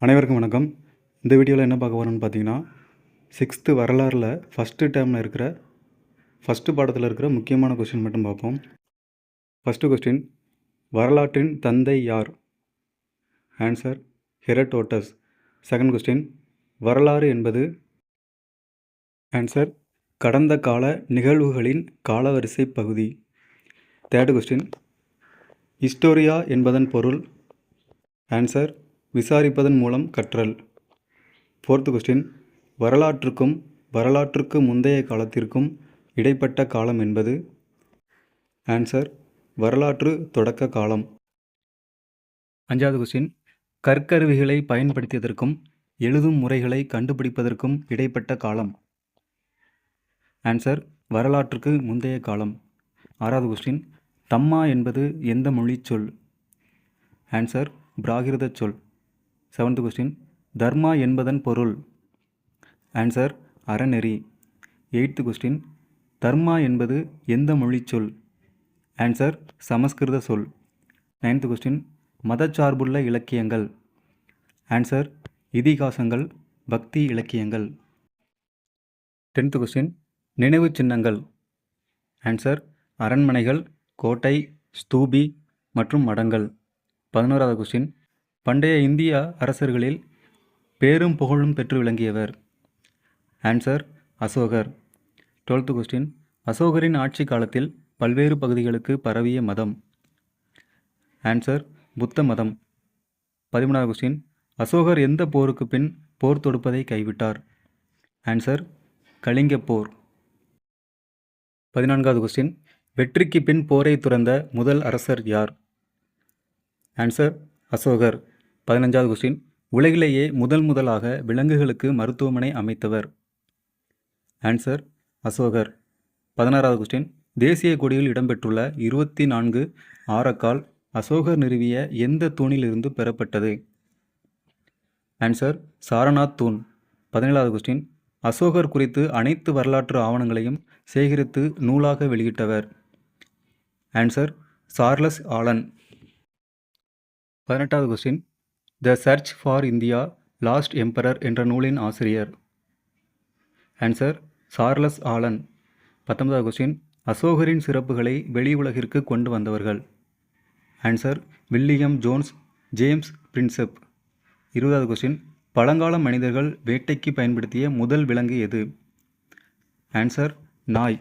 அனைவருக்கும் வணக்கம். இந்த வீடியோவில் என்ன பார்க்க போகிறோம்னு பார்த்தீங்கன்னா, 6th வரலாறில் ஃபஸ்ட்டு டேர்மில் இருக்கிற ஃபஸ்ட்டு பாடத்தில் இருக்கிற முக்கியமான கொஸ்டின் மட்டும் பார்ப்போம். ஃபஸ்ட்டு கொஸ்டின், வரலாற்றின் தந்தை யார்? Answer Herodotus. செகண்ட் கொஸ்டின், வரலாறு என்பது? ஆன்சர் கடந்த கால நிகழ்வுகளின் காலவரிசை பகுதி. தேர்டு கொஸ்டின், ஹிஸ்டோரியா என்பதன் பொருள்? ஆன்சர் விசாரிப்பதன் மூலம் கற்றல். ஃபோர்த்து கொஸ்டின், வரலாற்றுக்கும் வரலாற்றுக்கு முந்தைய காலத்திற்கும் இடைப்பட்ட காலம் என்பது? ஆன்சர் வரலாற்று தொடக்க காலம். அஞ்சாவது கொஸ்டின், கற்கருவிகளை பயன்படுத்தியதற்கும் எழுதும் முறைகளை கண்டுபிடிப்பதற்கும் இடைப்பட்ட காலம்? ஆன்சர் வரலாற்றுக்கு முந்தைய காலம். ஆறாவது கொஸ்டின், தம்மா என்பது எந்த மொழி சொல்? ஆன்சர் பிராகிருத சொல். செவன்த் கொஸ்டின், தர்மா என்பதன் பொருள்? ஆன்சர் அறநெறி. எயித்து கொஸ்டின், தர்மா என்பது எந்த மொழி சொல்? ஆன்சர் சமஸ்கிருத சொல். நைன்த் கொஸ்டின், மதச்சார்புள்ள இலக்கியங்கள்? ஆன்சர் இதிகாசங்கள், பக்தி இலக்கியங்கள். 10th கொஸ்டின், நினைவு சின்னங்கள்? ஆன்சர் அரண்மனைகள், கோட்டை, ஸ்தூபி மற்றும் மடங்கள். 11வது கொஸ்டின், பண்டைய இந்திய அரசர்களில் பேரும் புகழும் பெற்று விளங்கியவர்? ஆன்சர் அசோகர். 12th கொஸ்டின், அசோகரின் ஆட்சி காலத்தில் பல்வேறு பகுதிகளுக்கு பரவிய மதம்? ஆன்சர் புத்த மதம். 13வது கொஸ்டின், அசோகர் எந்த போருக்கு பின் போர் தொடுப்பதை கைவிட்டார்? ஆன்சர் கலிங்க போர். 14வது கொஸ்டின், வெற்றிக்கு பின் போரை துறந்த முதல் அரசர் யார்? ஆன்சர் அசோகர். 15வது கொஸ்டின், உலகிலேயே முதலாக விலங்குகளுக்கு மருத்துவமனை அமைத்தவர்? ஆன்சர் அசோகர். 16வது கொஸ்டின், தேசிய கொடியில் இடம்பெற்றுள்ள 24 ஆரக்கால் அசோகர் நிறுவிய எந்த தூணிலிருந்து பெறப்பட்டது? ஆன்சர் சாரநாத் தூண். 17வது கொஸ்டின், அசோகர் குறித்து அனைத்து வரலாற்று ஆவணங்களையும் சேகரித்து நூலாக வெளியிட்டவர்? Answer Charles Allen. 18வது question, the search for India lost emperor என்ற நூலின் ஆசிரியர்? Answer Charles Allen. 19வது கொஸ்டின், அசோகரின் சிறப்புகளை வெளி உலகிற்கு கொண்டு வந்தவர்கள்? Answer William Jones, James Prinsep. 20வது கொஸ்டின், பழங்கால மனிதர்கள் வேட்டைக்கு பயன்படுத்திய முதல் விலங்கு எது? ஆன்சர் நாய்.